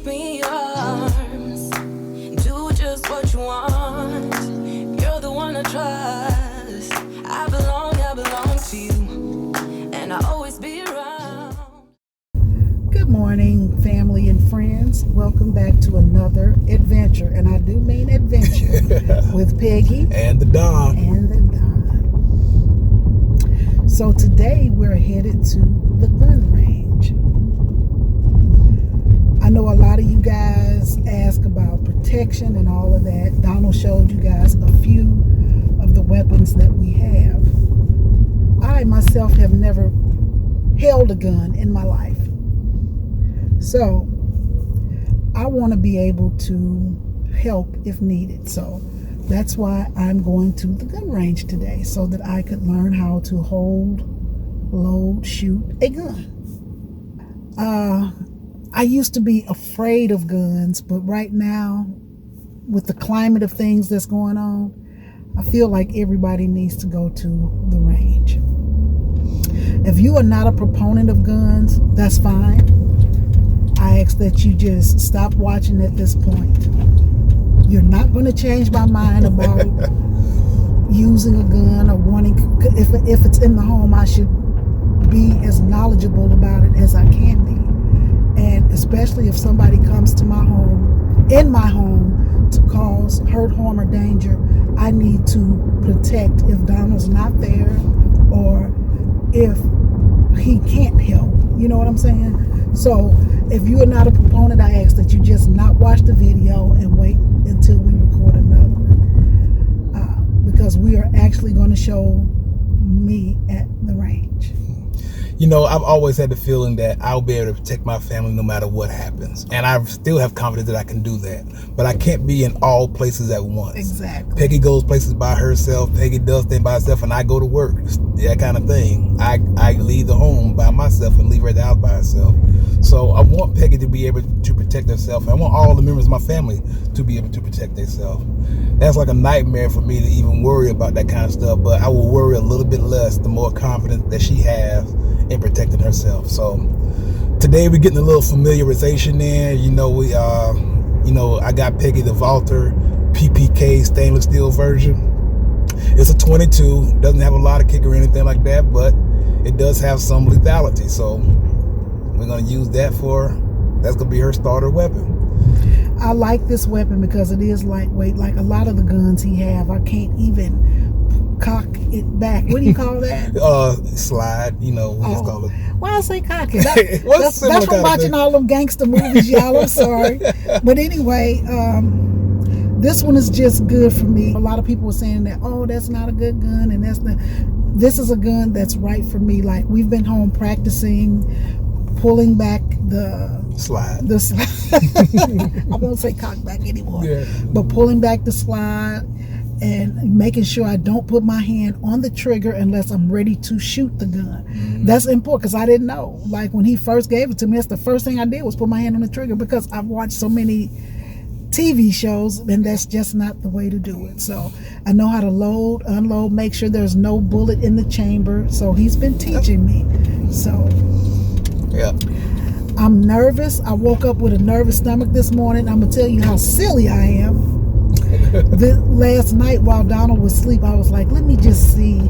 me arms. Do just what you want. You're the one I trust. I belong to you. And I'll always be around. Good morning, family and friends. Welcome back to another adventure. And I do mean adventure with Peggy and the Don. So today we're headed to the gun range. I know a lot of you guys ask about protection and all of that. Donald showed you guys a few of the weapons that we have. I myself have never held a gun in my life. So I want to be able to help if needed. So that's why I'm going to the gun range today, so that I could learn how to hold, load, shoot a gun. I used to be afraid of guns, but right now, with the climate of things that's going on, I feel like everybody needs to go to the range. If you are not a proponent of guns, that's fine. I ask that you just stop watching at this point. You're not going to change my mind about using a gun or wanting, if it's in the home, I should be as knowledgeable about it as I can be. And especially if somebody comes to my home, in my home, to cause hurt, harm, or danger, I need to protect if Donald's not there or if he can't help. You know what I'm saying? So if you are not a proponent, I ask that you just not watch the video and wait until we record another one. Because we are actually going to show me at the range. You know, I've always had the feeling that I'll be able to protect my family no matter what happens. And I still have confidence that I can do that. But I can't be in all places at once. Exactly. Peggy goes places by herself. Peggy does things by herself, and I go to work. That kind of thing. I leave the home by myself and leave her at the house by herself. So I want Peggy to be able to protect herself. I want all the members of my family to be able to protect themselves. That's like a nightmare for me to even worry about that kind of stuff. But I will worry a little bit less the more confidence that she has in protecting herself. So today we're getting a little familiarization in. I got Peggy the Walther PPK stainless steel version. It's a 22. Doesn't have a lot of kick or anything like that, but it does have some lethality. So we're going to use that's going to be her starter weapon. I like this weapon because it is lightweight. Like a lot of the guns he have, I can't even cock it back. What do you call that? Slide, we just call it. Why I say cock it? That's from watching all them gangster movies, y'all. I'm sorry. But anyway, this one is just good for me. A lot of people were saying that, that's not a good gun, and this is a gun that's right for me. Like, we've been home practicing pulling back the slide. I won't say cock back anymore. Yeah. But pulling back the slide and making sure I don't put my hand on the trigger unless I'm ready to shoot the gun. Mm-hmm. That's important because I didn't know. Like when he first gave it to me, that's the first thing I did was put my hand on the trigger because I've watched so many TV shows and that's just not the way to do it. So I know how to load, unload, make sure there's no bullet in the chamber. So he's been teaching me. So yeah. I'm nervous. I woke up with a nervous stomach this morning. I'm going to tell you how silly I am. Last night while Donald was asleep, I was like, let me just see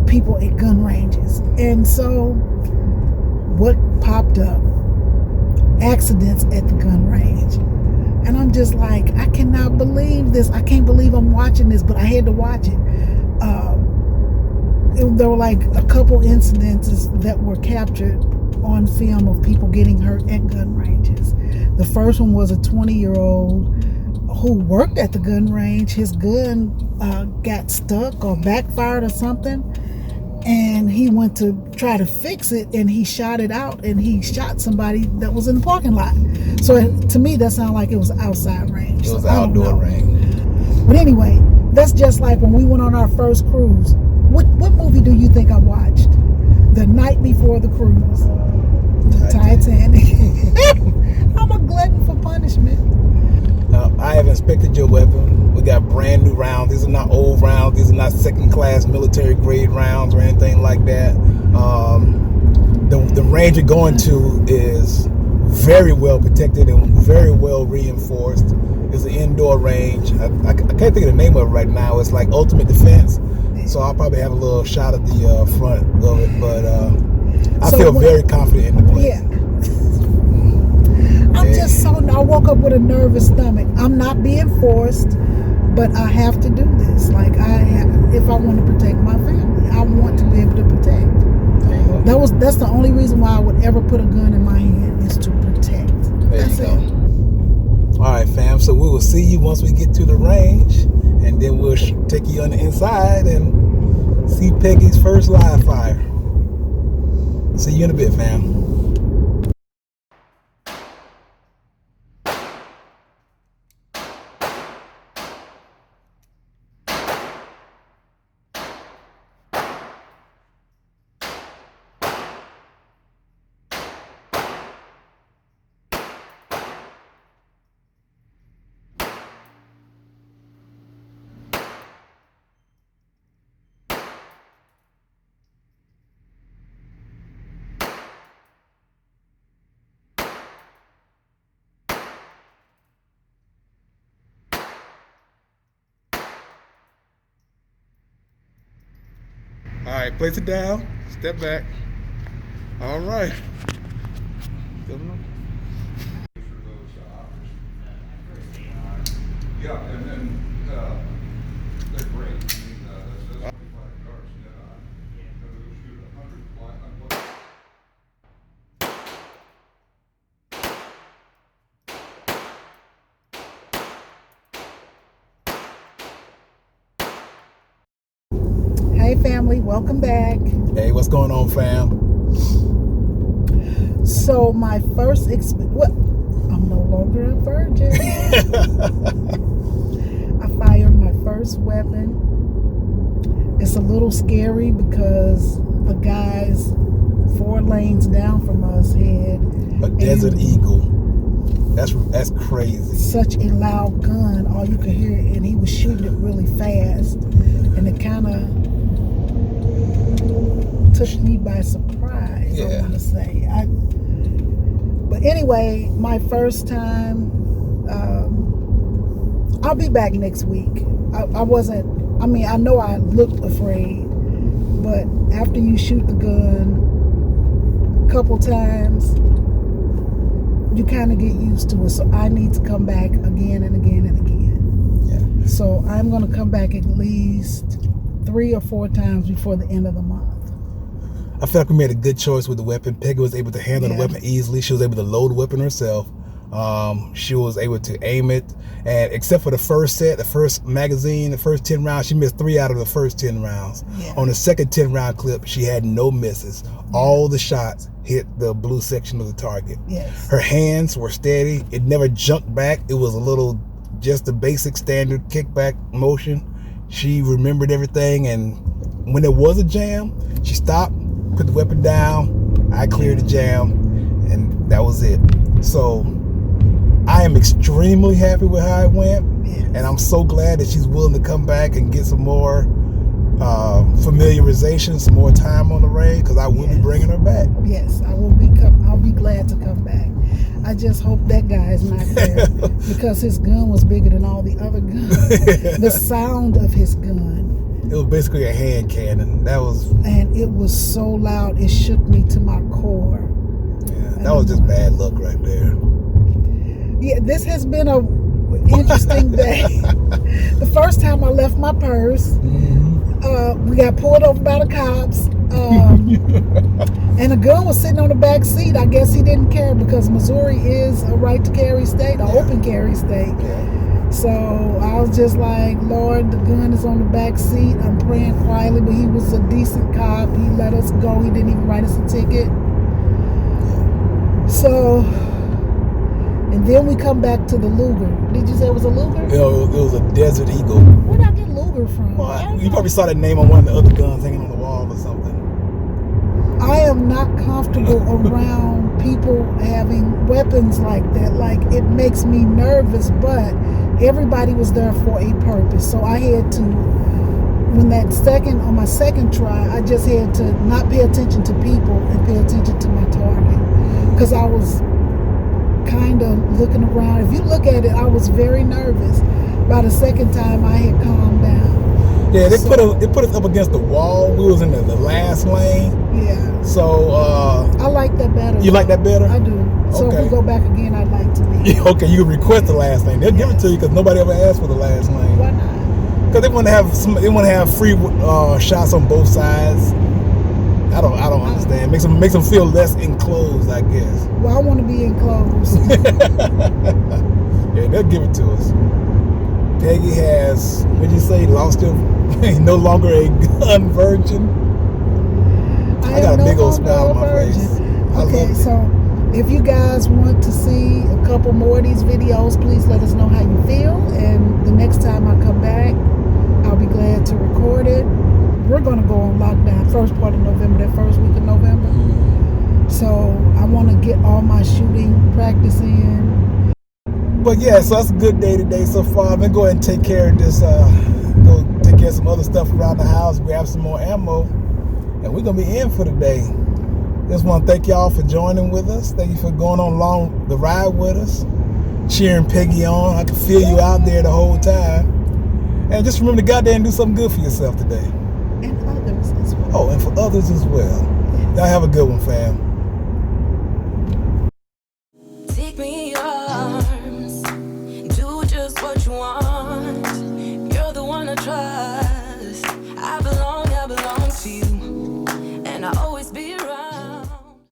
people at gun ranges. And so what popped up? Accidents at the gun range. And I'm just like, I cannot believe this. I can't believe I'm watching this, but I had to watch it. There were like a couple incidences that were captured on film of people getting hurt at gun ranges. The first one was a 20-year-old who worked at the gun range. His gun got stuck or backfired or something, and he went to try to fix it, and he shot it out, and he shot somebody that was in the parking lot. So to me, that sounded like it was outside range. It was outdoor range. But anyway, that's just like when we went on our first cruise. What movie do you think I watched the night before the cruise? Titanic. I'm a glutton for punishment. I have inspected your weapon. We got brand new rounds. These are not old rounds. These are not second class military grade rounds or anything like that. The range you're going to is very well protected and very well reinforced. It's an indoor range. I can't think of the name of it right now. It's like Ultimate Defense. So I'll probably have a little shot of the front of it, but I feel very confident in the place. Yeah. I woke up with a nervous stomach. I'm not being forced, but I have to do this. Like if I want to protect my family, I want to be able to protect. That's the only reason why I would ever put a gun in my hand is to protect. That's it. All right, fam. So we will see you once we get to the range, and then we'll take you on the inside and see Peggy's first live fire. See you in a bit, fam. All right, place it down. Step back. All right. Yeah, and they're great. I mean, that's 25 yards. We'll shoot 100 fly. Hey family, welcome back. Hey, what's going on, fam? So my first I'm no longer a virgin. I fired my first weapon. It's a little scary because the guys 4 lanes down from us had A Desert Eagle. That's crazy. Such a loud gun, all you could hear, and he was shooting it really fast, and it kind of took me by surprise. Yeah. I want to say. But anyway, my first time. I'll be back next week. I wasn't. I mean, I know I looked afraid, but after you shoot the gun a couple times, you kind of get used to it. So I need to come back again and again and again. Yeah. So I'm going to come back at least 3 or 4 times before the end of the month. I feel like we made a good choice with the weapon. Peggy was able to handle the weapon easily. She was able to load the weapon herself. She was able to aim it, and except for the first set, the first magazine, the first 10 rounds, she missed 3 out of the first 10 rounds. Yeah. On the second 10 round clip, she had no misses. All the shots hit the blue section of the target. Yes. Her hands were steady. It never jumped back. It was a little, just the basic standard kickback motion. She remembered everything, and when there was a jam, she stopped, put the weapon down, I cleared the jam, and that was it. So I am extremely happy with how it went, and I'm so glad that she's willing to come back and get some more familiarization, some more time on the range, because I will be bringing her back. Yes, I'll be glad to come back. I just hope that guy is not there because his gun was bigger than all the other guns. The sound of his gun. It was basically a hand cannon. And it was so loud, it shook me to my core. Yeah, that was just bad luck right there. Yeah, this has been a interesting day. The first time I left my purse, we got pulled over by the cops, and the gun was sitting on the back seat. I guess he didn't care because Missouri is a right to carry state, an open carry state. Yeah. So I was just like, Lord, the gun is on the back seat. I'm praying quietly, but he was a decent cop. He let us go. He didn't even write us a ticket. So, and then we come back to the Luger. Did you say it was a Luger? It was a Desert Eagle. Where did I get Luger from? Well, you probably saw that name on one of the other guns hanging on the wall or something. I am not comfortable around people having weapons like that. Like, it makes me nervous, but everybody was there for a purpose. So I had to, on my second try, I just had to not pay attention to people and pay attention to my target. Because I was kind of looking around. If you look at it, I was very nervous. By the second time, I had calmed down. Yeah, they put us up against the wall. We was in the last lane. Yeah. So I like that better. you like that better? I do. So if we go back again, I'd like to be. Okay, you can request the last lane. They'll give it to you because nobody ever asked for the last lane. Why not? Because they want to have free shots on both sides. I don't understand. Makes them feel less enclosed, I guess. Well, I want to be enclosed. Yeah, they'll give it to us. Peggy has, what'd you say, lost her, no longer a gun virgin. I got a big old smile on my face. Okay, so if you guys want to see a couple more of these videos, please let us know how you feel. And the next time I come back, I'll be glad to record it. We're going to go on lockdown first part of November, that first week of November. So I want to get all my shooting practice in. But yeah, so that's a good day today so far. I'm going to go ahead and take care of this, go take care of some other stuff around the house, grab some more ammo, and we're going to be in for the day. Just want to thank y'all for joining with us. Thank you for going on along the ride with us, cheering Peggy on. I can feel you out there the whole time. And just remember to go out there and do something good for yourself today. And others as well. Oh, and for others as well. Y'all have a good one, fam.